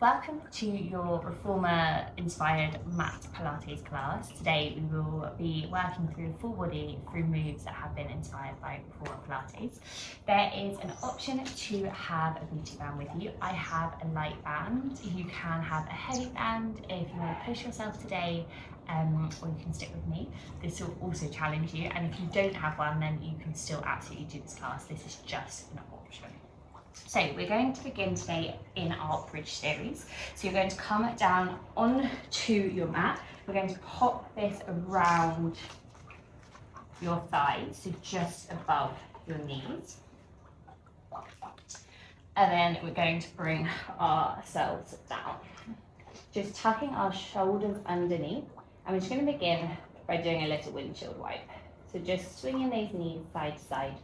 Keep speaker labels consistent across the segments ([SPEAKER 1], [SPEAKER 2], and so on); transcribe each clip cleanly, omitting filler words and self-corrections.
[SPEAKER 1] Welcome to your Reformer inspired mat Pilates class. Today we will be working through full body through moves that have been inspired by Reformer Pilates. There is an option to have a booty band with you. I have a light band. You can have a heavy band if you want to push yourself today, or you can stick with me. This will also challenge you, and if you don't have one, then you can still absolutely do this class. This is just an option. So we're going to begin today in our bridge series. So you're going to come down onto your mat. We're going to pop this around your thighs, so just above your knees. And then we're going to bring ourselves down. Just tucking our shoulders underneath. And we're just going to begin by doing a little windshield wipe. So just swinging those knees side to side.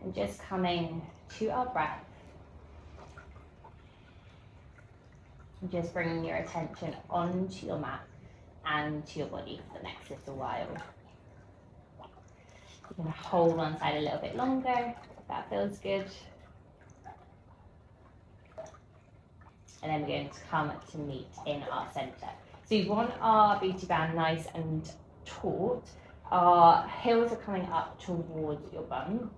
[SPEAKER 1] And just coming to our breath. And just bringing your attention onto your mat and to your body for the next little while. You're going to hold one side a little bit longer, if that feels good. And then we're going to come to meet in our center. So you want our booty band nice and taut. Our heels are coming up towards your bum.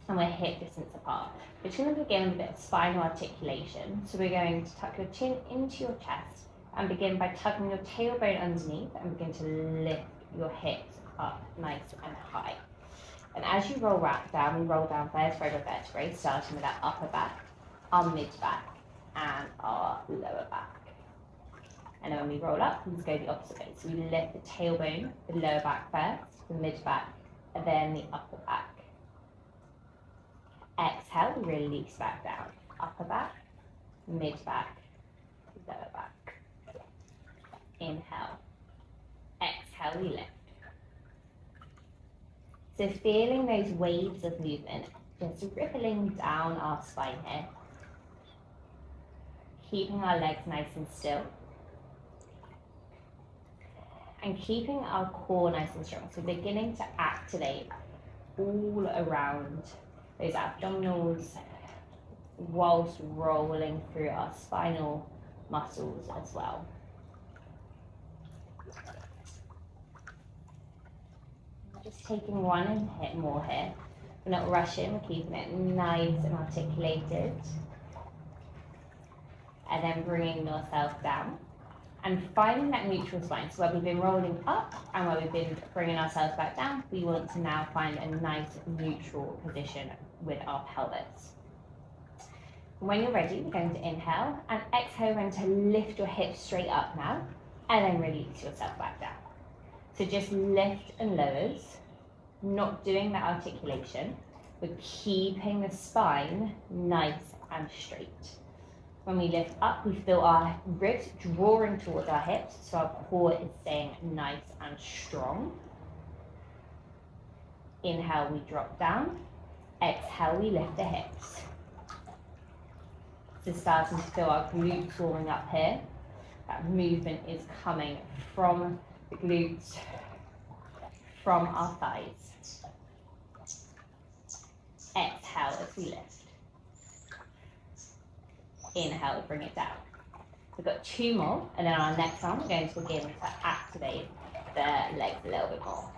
[SPEAKER 1] And we're hip distance apart. We're just going to begin with a bit of spinal articulation. So we're going to tuck your chin into your chest and begin by tucking your tailbone underneath and begin to lift your hips up nice and high. And as you roll down, we roll down vertebrae by vertebrae, starting with our upper back, our mid back, and our lower back. And then when we roll up, we just go the opposite way. So we lift the tailbone, the lower back first, the mid back, and then the upper back. Exhale, we release back down. Upper back, mid back, lower back. Inhale. Exhale, we lift. So feeling those waves of movement, just rippling down our spine here. Keeping our legs nice and still. And keeping our core nice and strong. So beginning to activate all around those abdominals whilst rolling through our spinal muscles as well. Just taking one hit more here. We're not rushing, we're keeping it nice and articulated. And then bringing yourself down. And finding that neutral spine. So where we've been rolling up and where we've been bringing ourselves back down, we want to now find a nice neutral position with our pelvis. When you're ready, we're going to inhale and exhale. We're going to lift your hips straight up now and then release yourself back down. So just lift and lowers, not doing that articulation. We're keeping the spine nice and straight. When we lift up, we feel our ribs drawing towards our hips, so our core is staying nice and strong. Inhale, we drop down. Exhale, we lift the hips. So starting to feel our glutes warming up here. That movement is coming from the glutes, from our thighs. Exhale as we lift. Inhale, bring it down. We've got two more, and then our next one, we're going to begin to activate the legs a little bit more.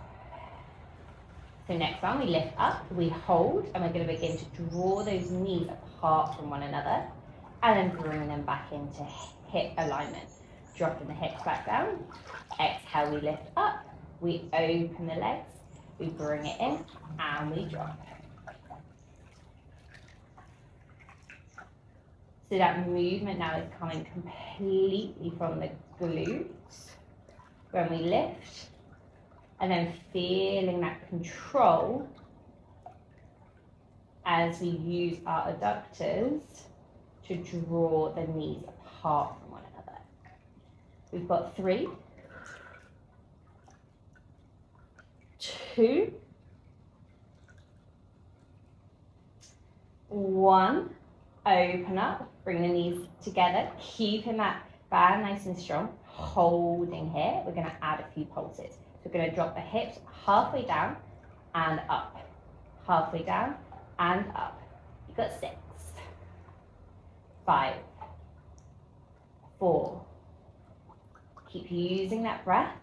[SPEAKER 1] So next one, we lift up, we hold, and we're going to begin to draw those knees apart from one another, and then bring them back into hip alignment. Dropping the hips back down. Exhale, we lift up, we open the legs, we bring it in, and we drop. So that movement now is coming completely from the glutes when we lift, and then feeling that control as we use our adductors to draw the knees apart from one another. We've got 3, 2, 1. Open up, bring the knees together, keeping that band nice and strong, holding here. We're going to add a few pulses. So we're going to drop the hips halfway down and up, halfway down and up. You've got 6, 5, 4. Keep using that breath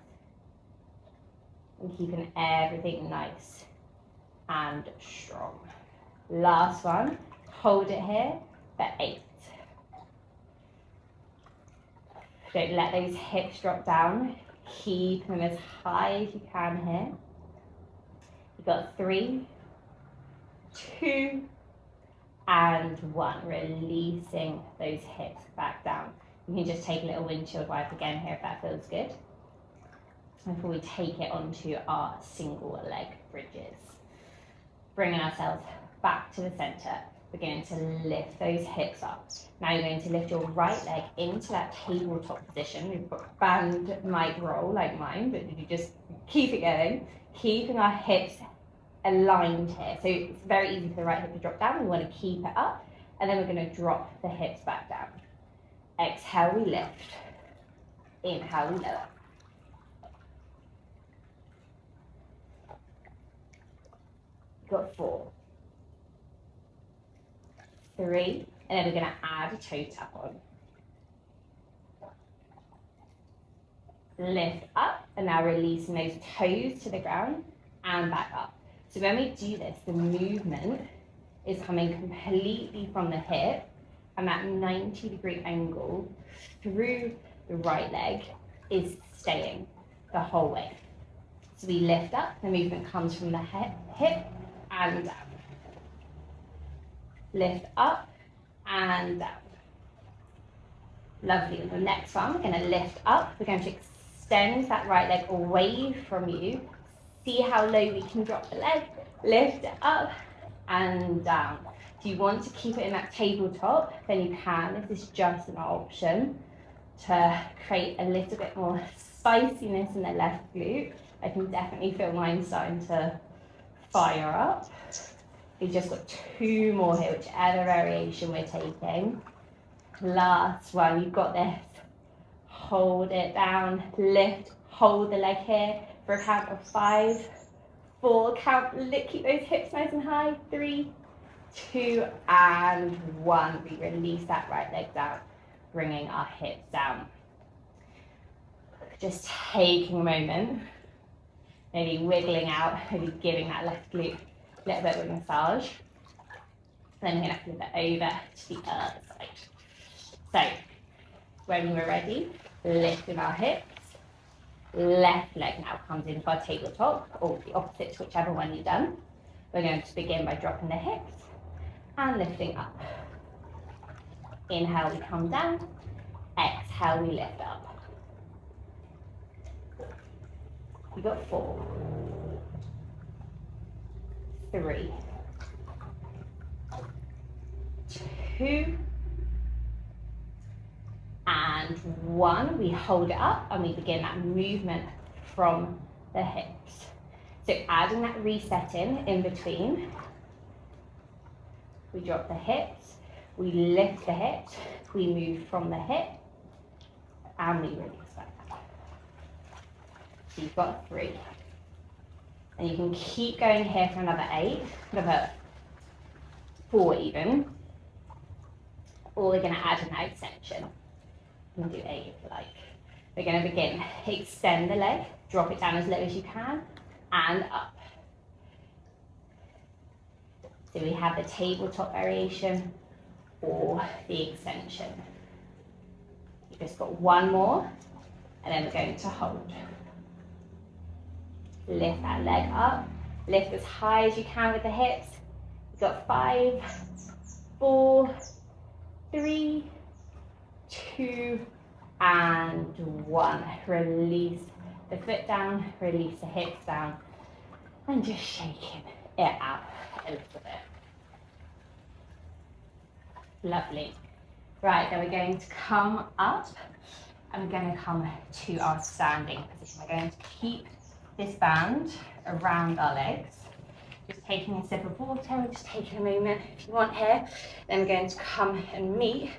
[SPEAKER 1] and keeping everything nice and strong. Last one, hold it here for 8. Don't let those hips drop down. Keep them as high as you can here. You've got 3, 2, and 1. Releasing those hips back down. You can just take a little windshield wipe again here if that feels good. Before we take it onto our single leg bridges. Bringing ourselves back to the center. We're going to lift those hips up. Now you're going to lift your right leg into that tabletop position. We've got band might roll like mine, but you just keep it going. Keeping our hips aligned here. So it's very easy for the right hip to drop down. We want to keep it up. And then we're going to drop the hips back down. Exhale, we lift. Inhale, we lower. Got 4, 3, and then we're going to add a toe tap on. Lift up, and now releasing those toes to the ground and back up. So when we do this, the movement is coming completely from the hip, and that 90-degree angle through the right leg is staying the whole way. So we lift up, the movement comes from the hip and down. Lift up and down. Lovely. On the next one, we're going to lift up. We're going to extend that right leg away from you. See how low we can drop the leg. Lift it up and down. If you want to keep it in that tabletop, then you can. This is just an option to create a little bit more spiciness in the left glute. I can definitely feel mine starting to fire up. We've just got 2 more here, whichever variation we're taking. Last one, you've got this. Hold it down, lift, hold the leg here for a count of 5, 4, count, keep those hips nice and high, 3, 2, and 1. We release that right leg down, bringing our hips down. Just taking a moment. Maybe wiggling out, maybe giving that left glute a little bit of a massage. Then we're going to flip it over to the other side. So, when we're ready, lifting our hips. Left leg now comes into our tabletop, or the opposite to whichever one you've done. We're going to begin by dropping the hips and lifting up. Inhale, we come down. Exhale, we lift up. We got 4, 3, 2, and 1. We hold it up and we begin that movement from the hips. So adding that reset in between. We drop the hips, we lift the hips, we move from the hip, and we release back down. So you've got 3. And you can keep going here for another 8, another 4 even. Or we're going to add an extension. You can do 8 if you like. We're going to begin. Extend the leg, drop it down as low as you can, and up. So we have the tabletop variation or the extension. You've just got 1 more, and then we're going to hold. Lift that leg up, lift as high as you can with the hips. You've got 5, 4, 3, 2, and 1. Release the foot down, release the hips down, and just shaking it out a little bit. Lovely. Right, then we're going to come up and we're going to come to our standing position. We're going to keep this band around our legs. Just taking a sip of water, just taking a moment if you want here. Then we're going to come and meet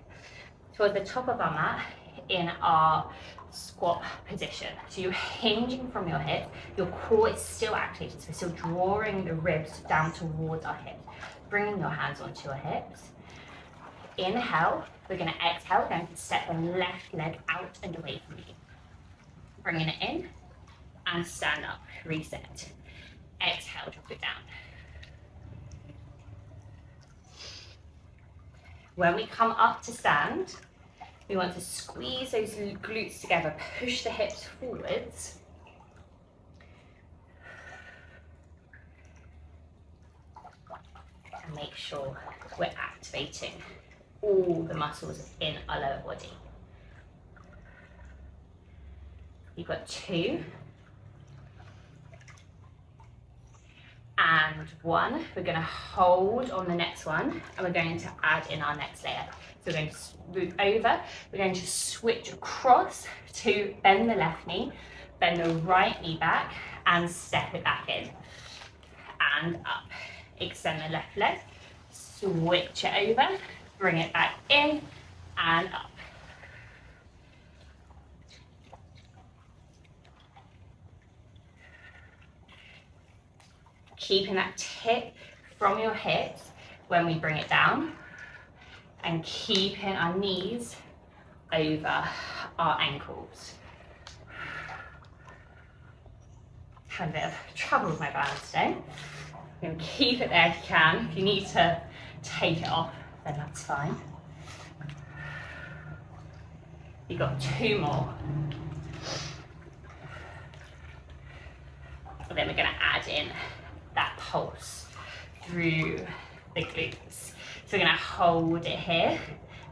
[SPEAKER 1] towards the top of our mat in our squat position. So you're hinging from your hips, your core is still activated, so we're still drawing the ribs down towards our hips, bringing your hands onto your hips. inhale, we're going to exhale, we're going to step the left leg out and away from you. Bringing it in and stand up, reset. Exhale, drop it down. When we come up to stand, we want to squeeze those glutes together, push the hips forwards. And make sure we're activating all the muscles in our lower body. You've got 2. And 1. We're going to hold on the next one, and we're going to add in our next layer. So we're going to move over, we're going to switch across to bend the left knee, bend the right knee back, and step it back in. And up. Extend the left leg, switch it over, bring it back in, and up. Keeping that tip from your hips when we bring it down, and keeping our knees over our ankles. Had a bit of trouble with my balance today. You can keep it there if you can. If you need to take it off, then that's fine. You've got 2 more. And then we're going to add in that pulse through the glutes. So we're going to hold it here,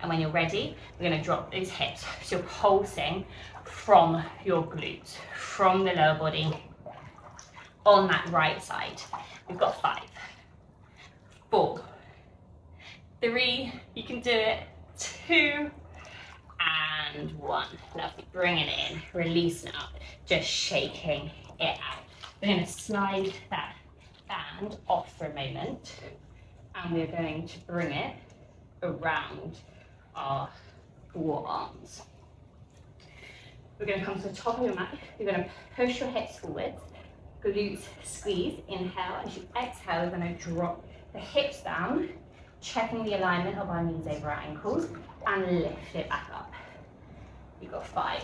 [SPEAKER 1] and when you're ready, we're going to drop those hips. So you're pulsing from your glutes, from the lower body, on that right side. We've got 5, 4, 3, you can do it, 2, and 1. Lovely, bringing it in, releasing it up, just shaking it out. We're going to slide that band off for a moment, and we're going to bring it around our forearms. We're going to come to the top of your mat, you're going to push your hips forwards, glutes squeeze, inhale. As you exhale, we're going to drop the hips down, checking the alignment of our knees over our ankles, and lift it back up. You've got 5,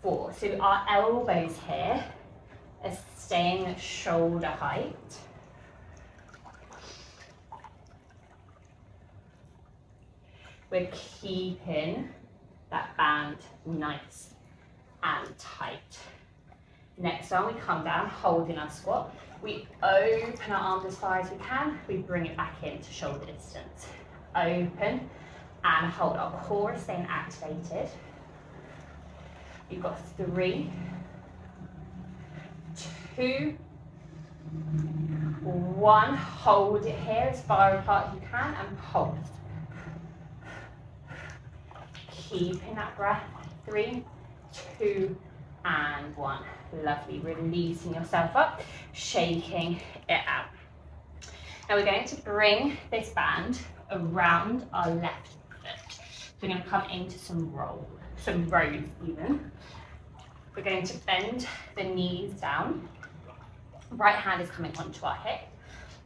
[SPEAKER 1] 4. So our elbows here are staying at shoulder height. We're keeping that band nice and tight. Next one, we come down, holding our squat. We open our arms as far as we can. We bring it back into shoulder distance. Open and hold. Our core is staying activated. You've got 3, 2, 1. Hold it here as far apart as you can and pulse. Keeping that breath. 3, 2, and 1. Lovely, releasing yourself up, shaking it out. Now we're going to bring this band around our left foot. So we're going to come into some rows even. We're going to bend the knees down. Right hand is coming onto our hip.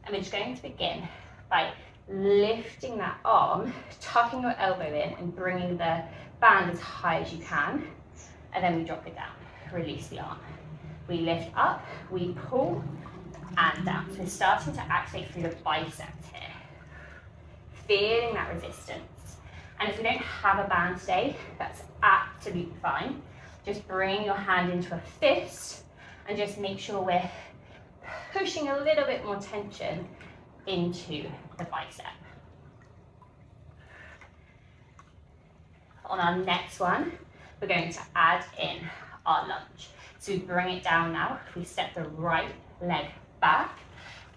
[SPEAKER 1] And we're just going to begin by lifting that arm, tucking your elbow in and bringing the band as high as you can. And then we drop it down. Release the arm. We lift up, we pull, and down. So starting to activate through the biceps here. Feeling that resistance. And if we don't have a band today, that's absolutely fine. Just bring your hand into a fist and just make sure we're pushing a little bit more tension into the bicep. On our next one, we're going to add in our lunge. So we bring it down now, we step the right leg back,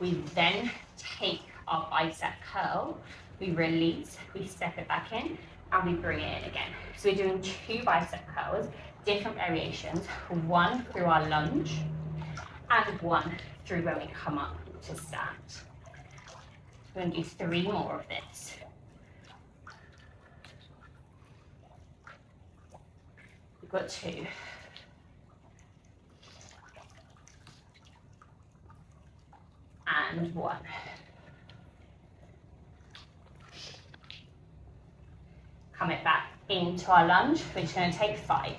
[SPEAKER 1] we then take our bicep curl, we release, we step it back in, and we bring it in again. So we're doing 2 bicep curls, different variations, 1 through our lunge, and 1 through when we come up to stand. We're going to do 3 more of this. We've got 2. And 1. Come it back into our lunge. We're just going to take 5,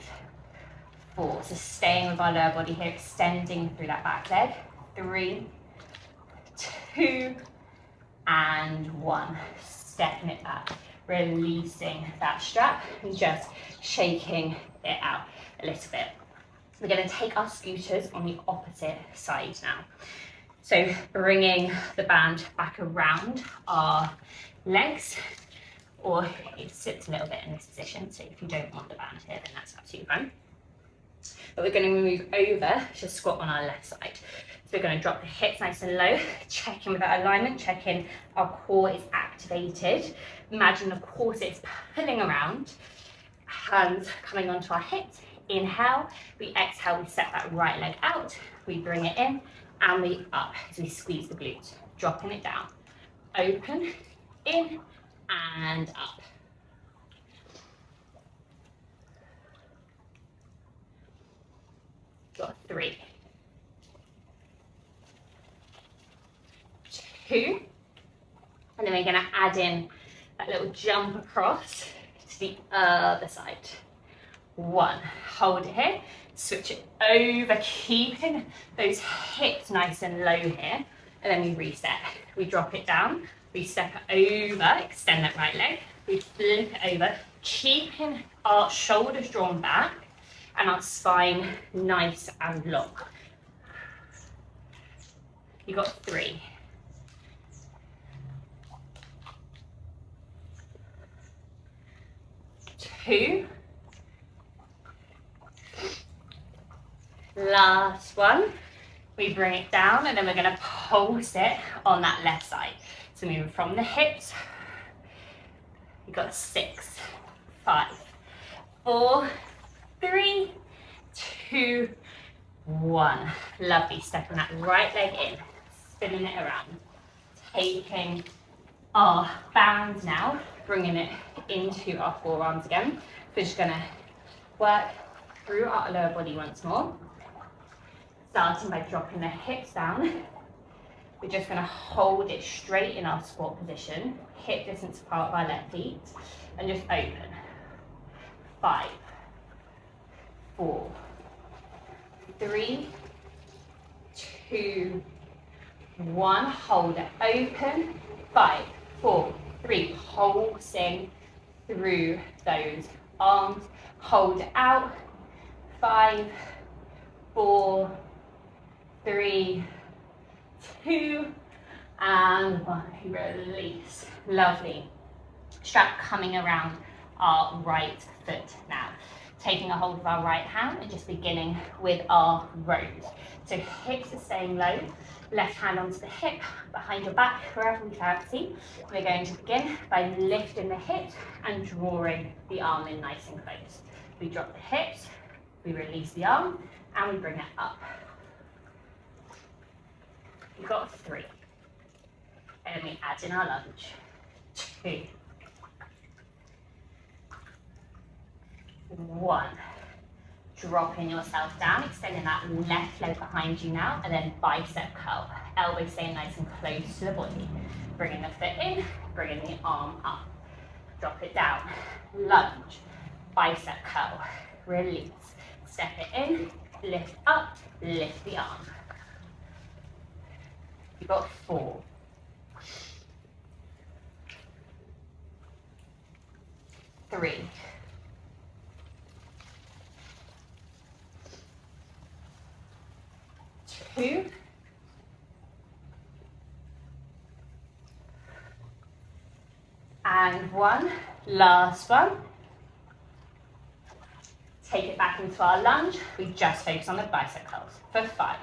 [SPEAKER 1] 4. So staying with our lower body here, extending through that back leg. 3, 2, and 1. Stepping it back, releasing that strap and just shaking it out a little bit. We're going to take our scooters on the opposite side now. So bringing the band back around our legs, or it sits a little bit in this position, so if you don't want the band here, then that's absolutely fine. But we're going to move over to squat on our left side. So we're going to drop the hips nice and low, check in with that alignment, check in our core is activated. Imagine the core is pulling around, hands coming onto our hips. Inhale, we exhale, we set that right leg out, we bring it in, and we up as we squeeze the glutes, dropping it down. Open, in, and up. Got 3, 2, and then we're going to add in that little jump across to the other side. 1, hold it here, switch it over, keeping those hips nice and low here, and then we reset. We drop it down, we step it over, extend that right leg, we flip it over, keeping our shoulders drawn back and our spine nice and long. You got 3, 2, last one. We bring it down and then we're going to pulse it on that left side. So moving from the hips, you got 6, 5, 4, 3, 2, 1. Lovely. Stepping that right leg in, spinning it around, taking our bands now, bringing it into our forearms again. We're just going to work through our lower body once more. Starting by dropping the hips down. We're just going to hold it straight in our squat position, hip distance apart of our left feet, and just open. 5, 4, 3, 2, 1. Hold it open. 5, 4, 3. Pulsing through those arms. Hold it out. 5, 4, 3, 2, and 1. Release. Lovely. Strap coming around our right foot now. Taking a hold of our right hand and just beginning with our rows. So hips are staying low. Left hand onto the hip, behind your back, wherever we fancy. We're going to begin by lifting the hips and drawing the arm in nice and close. We drop the hips, we release the arm, and we bring it up. We've got 3. And we add in our lunge. 2, 1. Dropping yourself down, extending that left leg behind you now, and then bicep curl. Elbows staying nice and close to the body. Bringing the foot in, bringing the arm up. Drop it down. Lunge, bicep curl, release. Step it in, lift up, lift the arm. You've got 4. 3. 2. And 1. Last one. Take it back into our lunge. We just focus on the bicep curls for 5,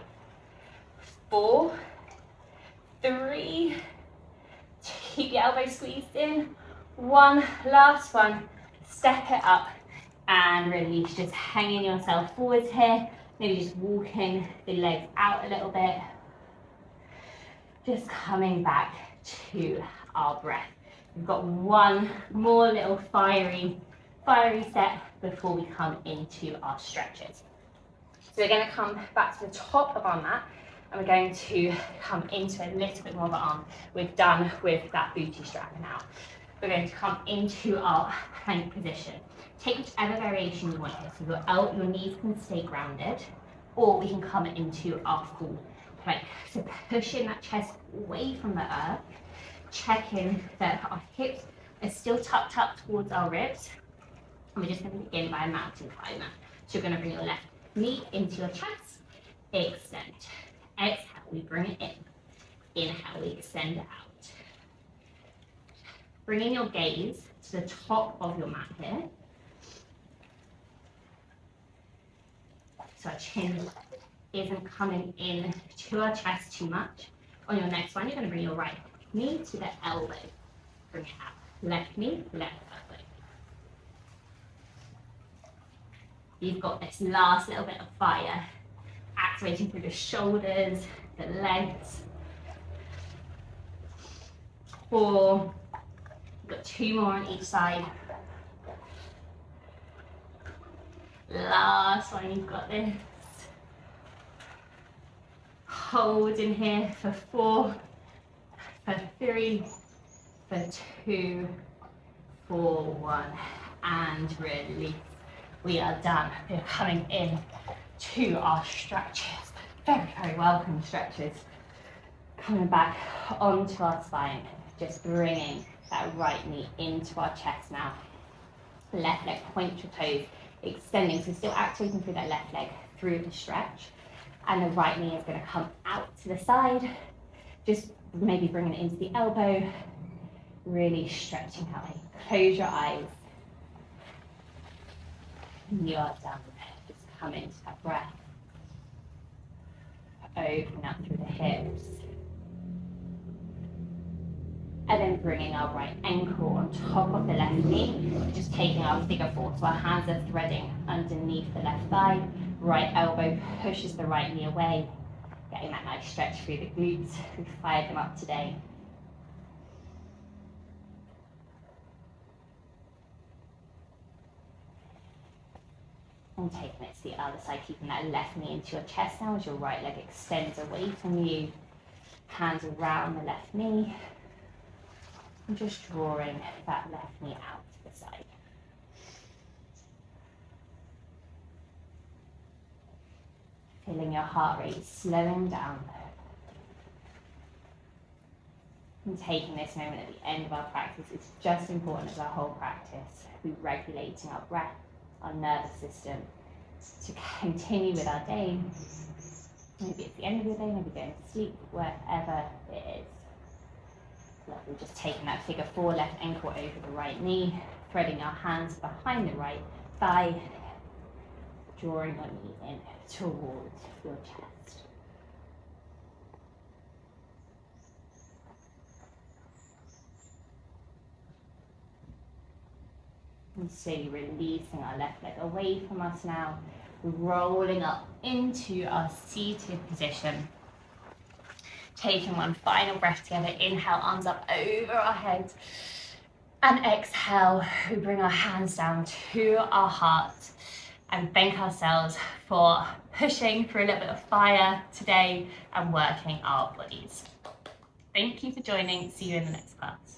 [SPEAKER 1] 4, 3. Keep your elbows squeezed in. 1. Last one. Step it up and release. Just hanging yourself forwards here. Maybe just walking the legs out a little bit. Just coming back to our breath. We've got one more little fiery set before we come into our stretches. So we're going to come back to the top of our mat and we're going to come into a little bit more of an arm. We're done with that booty strap now. we're going to come into our plank position. Take whichever variation you want here. So your knees can stay grounded, or we can come into our full plank. So pushing that chest away from the earth, checking that our hips are still tucked up towards our ribs. And we're just going to begin by a mountain climber. So you're going to bring your left knee into your chest, extend. Exhale, we bring it in. Inhale, we extend out. Bringing your gaze to the top of your mat here. So our chin isn't coming in to our chest too much. On your next one, you're going to bring your right knee to the elbow. Bring it out. Left knee, left elbow. You've got this last little bit of fire, activating through the shoulders, the legs. 4. We've got 2 more on each side. Last one, you've got this. Hold in here for 4, for 3, for 2, for 1, and release. We are done. We're coming in to our stretches. Very, very welcome stretches. Coming back onto our spine, just bringing that right knee into our chest now. Left leg, point your toes, extending, so still activating through that left leg through the stretch. And the right knee is going to come out to the side, just maybe bringing it into the elbow, really stretching out. Close your eyes. You are done. Just come into that breath. Open up through the hips. And then bringing our right ankle on top of the left knee, just taking our figure 4. So our hands are threading underneath the left thigh. Right elbow pushes the right knee away, getting that nice stretch through the glutes. We've fired them up today. And taking it to the other side, keeping that left knee into your chest now as your right leg extends away from you. Hands around the left knee. And just drawing that left knee out to the side. Feeling your heart rate slowing down. And taking this moment at the end of our practice, it's just important as our whole practice. We're regulating our breath, our nervous system, to continue with our day. Maybe it's the end of your day, maybe going to sleep, wherever it is. Lovely, just taking that figure 4, left ankle over the right knee, threading our hands behind the right thigh, drawing your knee in towards your chest. And slowly releasing our left leg away from us now, rolling up into our seated position. Taking one final breath together. Inhale, arms up over our heads. And exhale, we bring our hands down to our heart and thank ourselves for pushing for a little bit of fire today and working our bodies. Thank you for joining. See you in the next class.